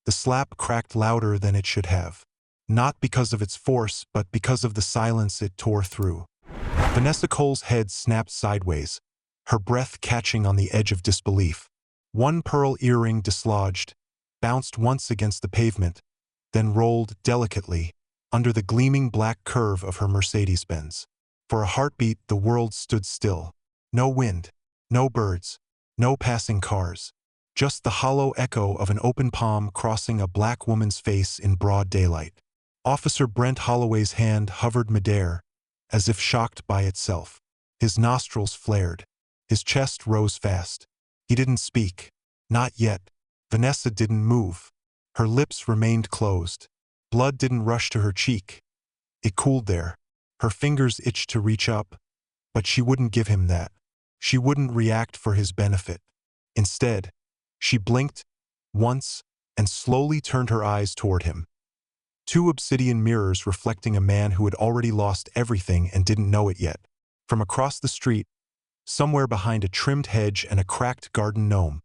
The slap cracked louder than it should have. Not because of its force, but because of the silence it tore through. Vanessa Cole's head snapped sideways, her breath catching on the edge of disbelief. One pearl earring dislodged, bounced once against the pavement, then rolled delicately under the gleaming black curve of her Mercedes-Benz. For a heartbeat, the world stood still. No wind, no birds, no passing cars. Just the hollow echo of an open palm crossing a black woman's face in broad daylight. Officer Brent Holloway's hand hovered midair, as if shocked by itself. His nostrils flared. His chest rose fast. He didn't speak. Not yet. Vanessa didn't move. Her lips remained closed. Blood didn't rush to her cheek. It cooled there. Her fingers itched to reach up, but she wouldn't give him that. She wouldn't react for his benefit. Instead, she blinked once and slowly turned her eyes toward him. Two obsidian mirrors reflecting a man who had already lost everything and didn't know it yet. From across the street, somewhere behind a trimmed hedge and a cracked garden gnome,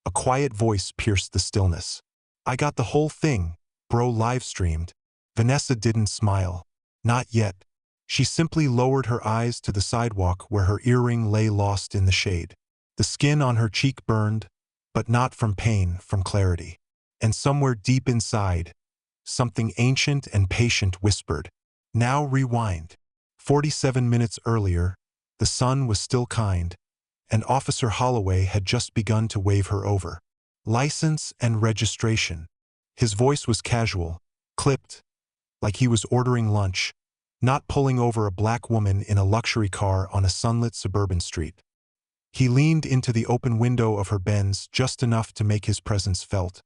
a quiet voice pierced the stillness. "I got the whole thing, bro," live-streamed. Vanessa didn't smile. Not yet. She simply lowered her eyes to the sidewalk where her earring lay lost in the shade. The skin on her cheek burned, but not from pain, from clarity. And somewhere deep inside, something ancient and patient whispered, "Now rewind." 47 minutes earlier, the sun was still kind, and Officer Holloway had just begun to wave her over. License and registration. His voice was casual, clipped, like he was ordering lunch, not pulling over a black woman in a luxury car on a sunlit suburban street. He leaned into the open window of her Benz just enough to make his presence felt,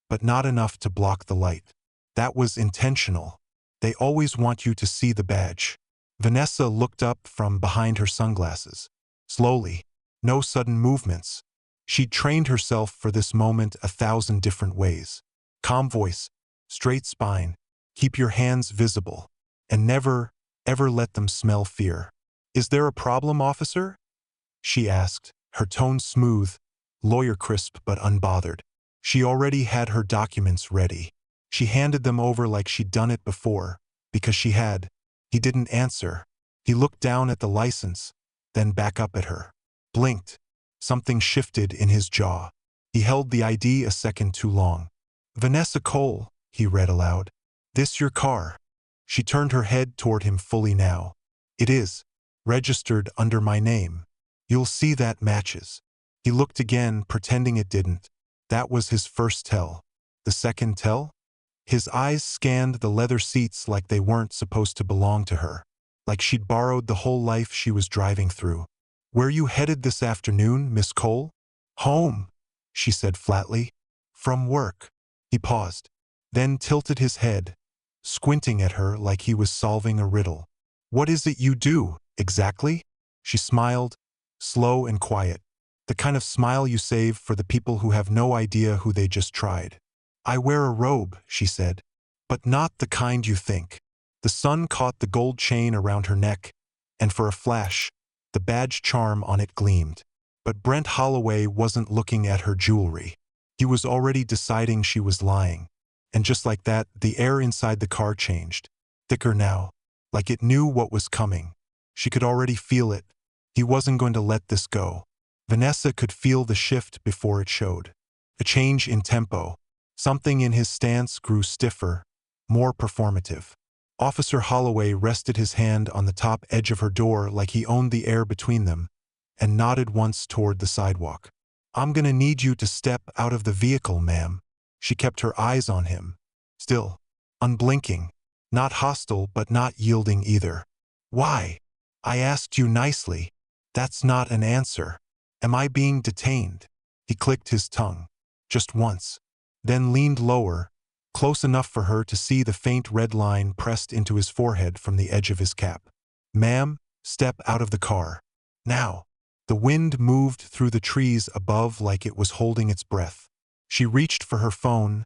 but not enough to block the light. That was intentional. They always want you to see the badge. Vanessa looked up from behind her sunglasses. Slowly, no sudden movements. She'd trained herself for this moment 1,000 different ways. Calm voice, straight spine, keep your hands visible, and never, ever let them smell fear. "Is there a problem, officer?" she asked, her tone smooth, lawyer crisp but unbothered. She already had her documents ready. She handed them over like she'd done it before, because she had. He didn't answer. He looked down at the license, then back up at her. Blinked. Something shifted in his jaw. He held the ID a second too long. "Vanessa Cole," he read aloud. "This your car?" She turned her head toward him fully now. "It is. Registered under my name. You'll see that matches." He looked again, pretending it didn't. That was his first tell. The second tell? His eyes scanned the leather seats like they weren't supposed to belong to her, like she'd borrowed the whole life she was driving through. "Where you headed this afternoon, Miss Cole?" "Home," she said flatly. "From work." He paused, then tilted his head, squinting at her like he was solving a riddle. "What is it you do, exactly?" She smiled, slow and quiet, the kind of smile you save for the people who have no idea who they just tried. "I wear a robe," she said, "but not the kind you think." The sun caught the gold chain around her neck, and for a flash, the badge charm on it gleamed. But Brent Holloway wasn't looking at her jewelry. He was already deciding she was lying. And just like that, the air inside the car changed. Thicker now, like it knew what was coming. She could already feel it. He wasn't going to let this go. Vanessa could feel the shift before it showed. A change in tempo. Something in his stance grew stiffer, more performative. Officer Holloway rested his hand on the top edge of her door like he owned the air between them, and nodded once toward the sidewalk. "I'm gonna need you to step out of the vehicle, ma'am." She kept her eyes on him, still, unblinking, not hostile but not yielding either. "Why? I asked you nicely. That's not an answer. Am I being detained?" He clicked his tongue, just once, then leaned lower, close enough for her to see the faint red line pressed into his forehead from the edge of his cap. "Ma'am, step out of the car. Now." The wind moved through the trees above like it was holding its breath. She reached for her phone,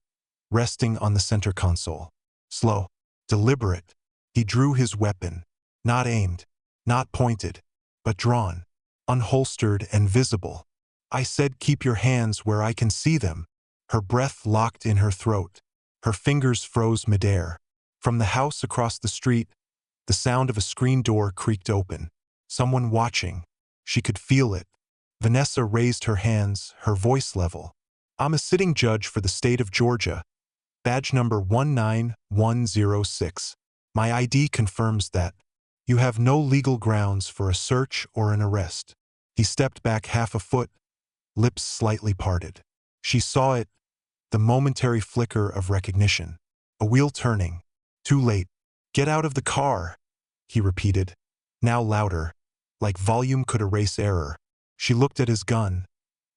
resting on the center console. Slow, deliberate. He drew his weapon, not aimed, not pointed, but drawn, unholstered and visible. "I said keep your hands where I can see them." Her breath locked in her throat. Her fingers froze midair. From the house across the street, the sound of a screen door creaked open. Someone watching. She could feel it. Vanessa raised her hands, her voice level. "I'm a sitting judge for the state of Georgia. Badge number 19106. My ID confirms that. You have no legal grounds for a search or an arrest." He stepped back half a foot, lips slightly parted. She saw it, the momentary flicker of recognition. A wheel turning. Too late. "Get out of the car," he repeated, now louder, like volume could erase error. She looked at his gun,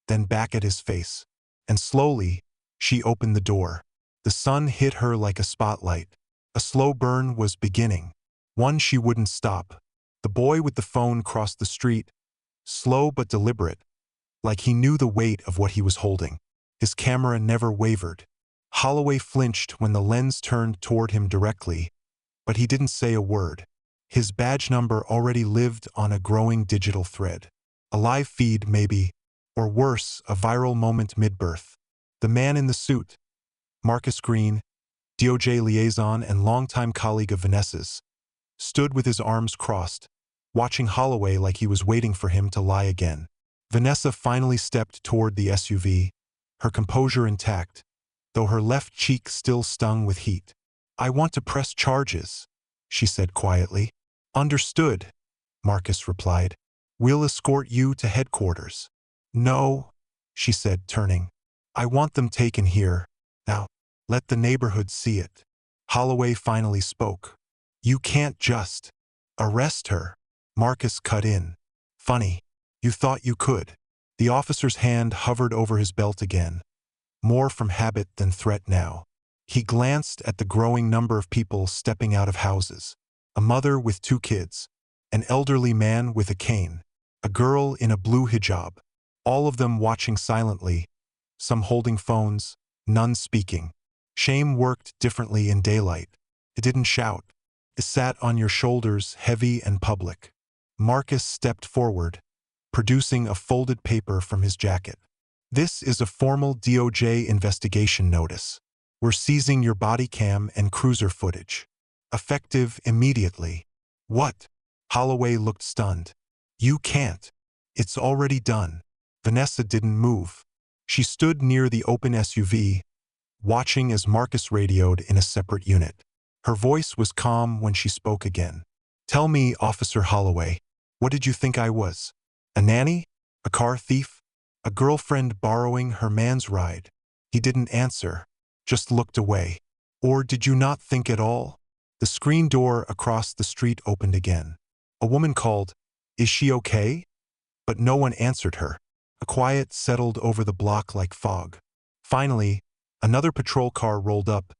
then back at his face. And slowly, she opened the door. The sun hit her like a spotlight. A slow burn was beginning. One she wouldn't stop. The boy with the phone crossed the street, slow but deliberate, like he knew the weight of what he was holding. His camera never wavered. Holloway flinched when the lens turned toward him directly, but he didn't say a word. His badge number already lived on a growing digital thread. A live feed, maybe, or worse, a viral moment mid-birth. The man in the suit, Marcus Green, DOJ liaison and longtime colleague of Vanessa's, stood with his arms crossed, watching Holloway like he was waiting for him to lie again. Vanessa finally stepped toward the SUV, her composure intact, though her left cheek still stung with heat. "I want to press charges," she said quietly. "Understood," Marcus replied. "We'll escort you to headquarters." "No," she said, turning. "I want them taken here. Now, let the neighborhood see it." Holloway finally spoke. "You can't just arrest her," Marcus cut in. "Funny. You thought you could." The officer's hand hovered over his belt again, more from habit than threat now. He glanced at the growing number of people stepping out of houses. A mother with 2 kids, an elderly man with a cane, a girl in a blue hijab, all of them watching silently, some holding phones, none speaking. Shame worked differently in daylight. It didn't shout. It sat on your shoulders, heavy and public. Marcus stepped forward, producing a folded paper from his jacket. "This is a formal DOJ investigation notice. We're seizing your body cam and cruiser footage. Effective immediately." "What?" Holloway looked stunned. "You can't. It's already done." Vanessa didn't move. She stood near the open SUV, watching as Marcus radioed in a separate unit. Her voice was calm when she spoke again. "Tell me, Officer Holloway, what did you think I was? A nanny? A car thief? A girlfriend borrowing her man's ride?" He didn't answer, just looked away. "Or did you not think at all?" The screen door across the street opened again. A woman called, "Is she okay?" But no one answered her. A quiet settled over the block like fog. Finally, another patrol car rolled up,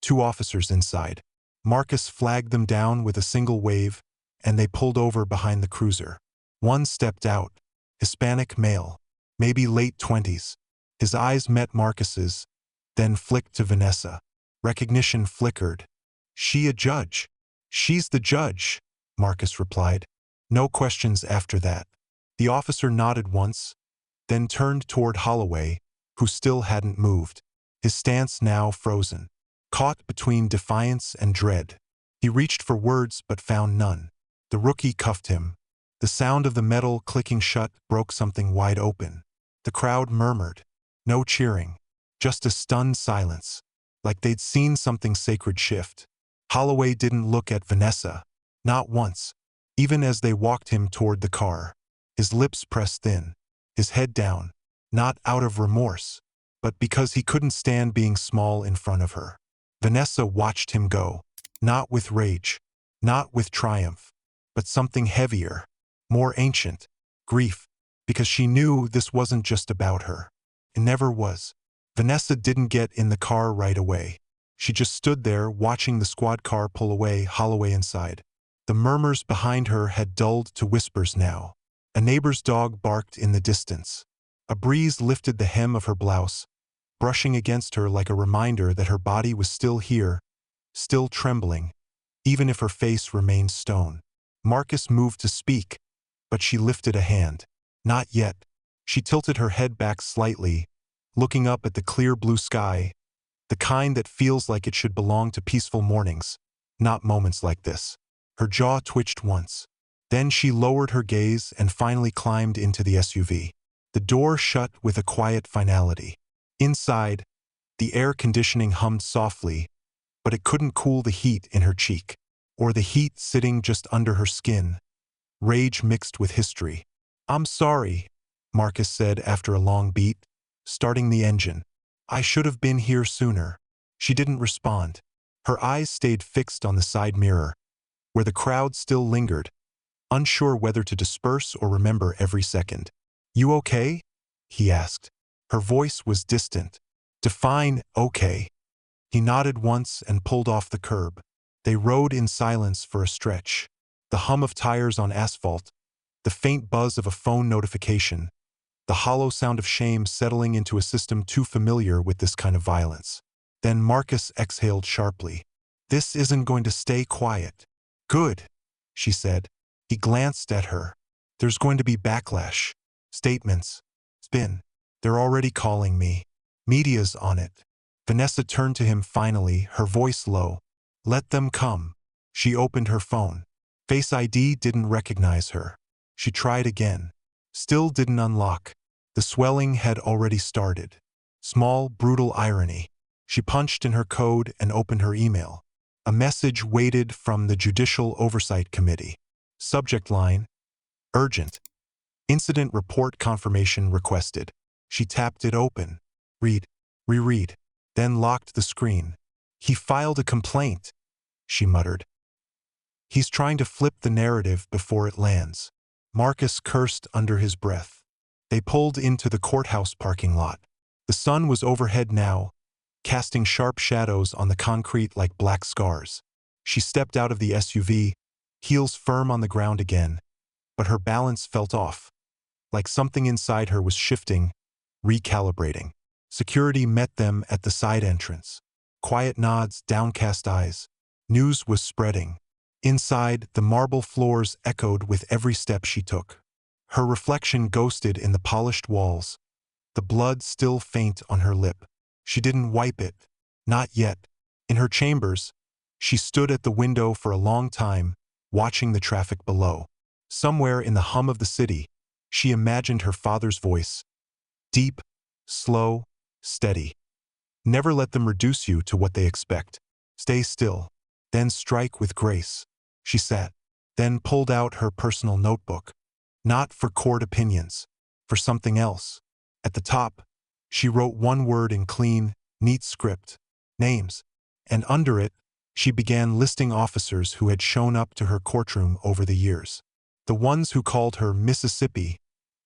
2 officers inside. Marcus flagged them down with a single wave, and they pulled over behind the cruiser. One stepped out, Hispanic male, maybe late 20s. His eyes met Marcus's, then flicked to Vanessa. Recognition flickered. "She a judge?" "She's the judge," Marcus replied. No questions after that. The officer nodded once, then turned toward Holloway, who still hadn't moved, his stance now frozen. Caught between defiance and dread, he reached for words but found none. The rookie cuffed him. The sound of the metal clicking shut broke something wide open. The crowd murmured. No cheering, just a stunned silence, like they'd seen something sacred shift. Holloway didn't look at Vanessa, not once, even as they walked him toward the car. His lips pressed thin, his head down, not out of remorse, but because he couldn't stand being small in front of her. Vanessa watched him go, not with rage, not with triumph, but something heavier, more ancient, grief, because she knew this wasn't just about her. It never was. Vanessa didn't get in the car right away. She just stood there watching the squad car pull away, Holloway inside. The murmurs behind her had dulled to whispers now. A neighbor's dog barked in the distance. A breeze lifted the hem of her blouse, brushing against her like a reminder that her body was still here, still trembling, even if her face remained stone. Marcus moved to speak, but she lifted a hand. Not yet. She tilted her head back slightly, looking up at the clear blue sky, the kind that feels like it should belong to peaceful mornings, not moments like this. Her jaw twitched once. Then she lowered her gaze and finally climbed into the SUV. The door shut with a quiet finality. Inside, the air conditioning hummed softly, but it couldn't cool the heat in her cheek, or the heat sitting just under her skin. Rage mixed with history. "I'm sorry," Marcus said after a long beat, starting the engine. "I should have been here sooner." She didn't respond. Her eyes stayed fixed on the side mirror, where the crowd still lingered, unsure whether to disperse or remember every second. "You okay?" he asked. Her voice was distant. "Define okay." He nodded once and pulled off the curb. They rode in silence for a stretch. The hum of tires on asphalt, the faint buzz of a phone notification, the hollow sound of shame settling into a system too familiar with this kind of violence. Then Marcus exhaled sharply. "This isn't going to stay quiet." "Good," she said. He glanced at her. "There's going to be backlash. Statements. Spin. They're already calling me. Media's on it." Vanessa turned to him finally, her voice low. "Let them come." She opened her phone. Face ID didn't recognize her. She tried again. Still didn't unlock. The swelling had already started. Small, brutal irony. She punched in her code and opened her email. A message waited from the Judicial Oversight Committee. Subject line: urgent. Incident report confirmation requested. She tapped it open. Read. Reread. Then locked the screen. "He filed a complaint," she muttered. "He's trying to flip the narrative before it lands." Marcus cursed under his breath. They pulled into the courthouse parking lot. The sun was overhead now, casting sharp shadows on the concrete like black scars. She stepped out of the SUV, heels firm on the ground again, but her balance felt off, like something inside her was shifting, recalibrating. Security met them at the side entrance. Quiet nods, downcast eyes. News was spreading. Inside, the marble floors echoed with every step she took. Her reflection ghosted in the polished walls, the blood still faint on her lip. She didn't wipe it. Not yet. In her chambers, she stood at the window for a long time, watching the traffic below. Somewhere in the hum of the city, she imagined her father's voice. Deep, slow, steady. "Never let them reduce you to what they expect. Stay still. Then strike with grace." She sat, then pulled out her personal notebook. Not for court opinions, for something else. At the top, she wrote one word in clean, neat script: names. And under it, she began listing officers who had shown up to her courtroom over the years. The ones who called her Mississippi,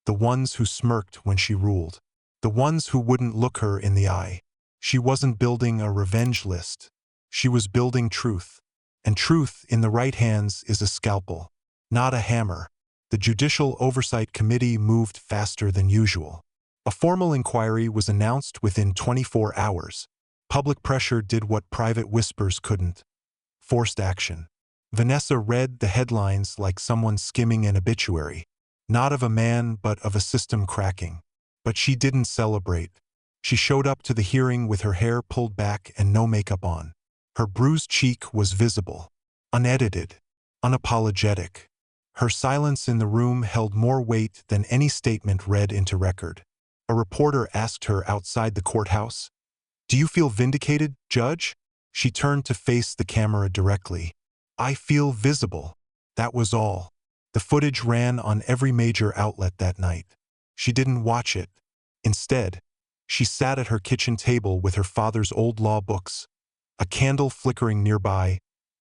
the ones who smirked when she ruled, the ones who wouldn't look her in the eye. She wasn't building a revenge list. She was building truth. And truth in the right hands is a scalpel, not a hammer. The Judicial Oversight Committee moved faster than usual. A formal inquiry was announced within 24 hours. Public pressure did what private whispers couldn't. Forced action. Vanessa read the headlines like someone skimming an obituary. Not of a man, but of a system cracking. But she didn't celebrate. She showed up to the hearing with her hair pulled back and no makeup on. Her bruised cheek was visible, unedited, unapologetic. Her silence in the room held more weight than any statement read into record. A reporter asked her outside the courthouse, "Do you feel vindicated, Judge?" She turned to face the camera directly. "I feel visible." That was all. The footage ran on every major outlet that night. She didn't watch it. Instead, she sat at her kitchen table with her father's old law books, a candle flickering nearby,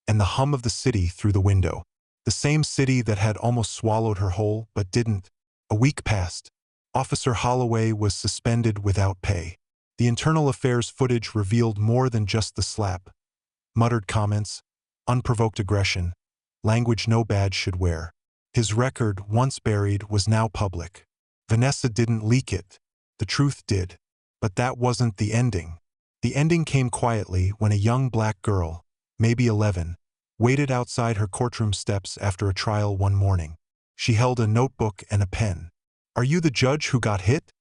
and the hum of the city through the window. The same city that had almost swallowed her whole, but didn't. A week passed. Officer Holloway was suspended without pay. The internal affairs footage revealed more than just the slap. Muttered comments, unprovoked aggression, language no badge should wear. His record, once buried, was now public. Vanessa didn't leak it. The truth did. But that wasn't the ending. The ending came quietly when a young black girl, maybe 11, waited outside her courtroom steps after a trial one morning. She held a notebook and a pen. "Are you the judge who got hit?"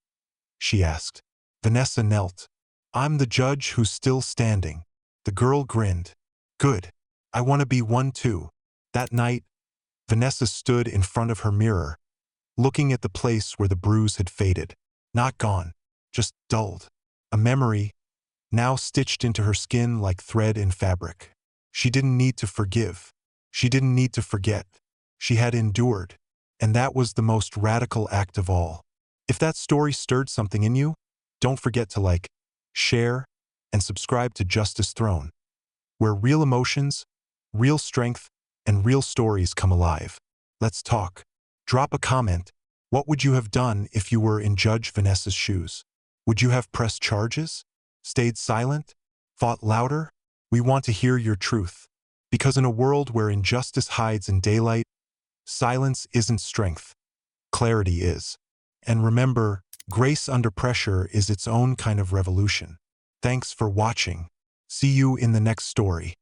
she asked. Vanessa knelt. I'm the judge who's still standing. The girl grinned. Good. I want to be one too. That night, Vanessa stood in front of her mirror, looking at the place where the bruise had faded. Not gone, just dulled. A memory, now stitched into her skin like thread in fabric. She didn't need to forgive. She didn't need to forget. She had endured. And that was the most radical act of all. If that story stirred something in you, don't forget to like, share, and subscribe to Justice Throne, where real emotions, real strength, and real stories come alive. Let's talk. Drop a comment. What would you have done if you were in Judge Vanessa's shoes? Would you have pressed charges? Stayed silent? Fought louder? We want to hear your truth. Because in a world where injustice hides in daylight, silence isn't strength. Clarity is. And remember, grace under pressure is its own kind of revolution. Thanks for watching. See you in the next story.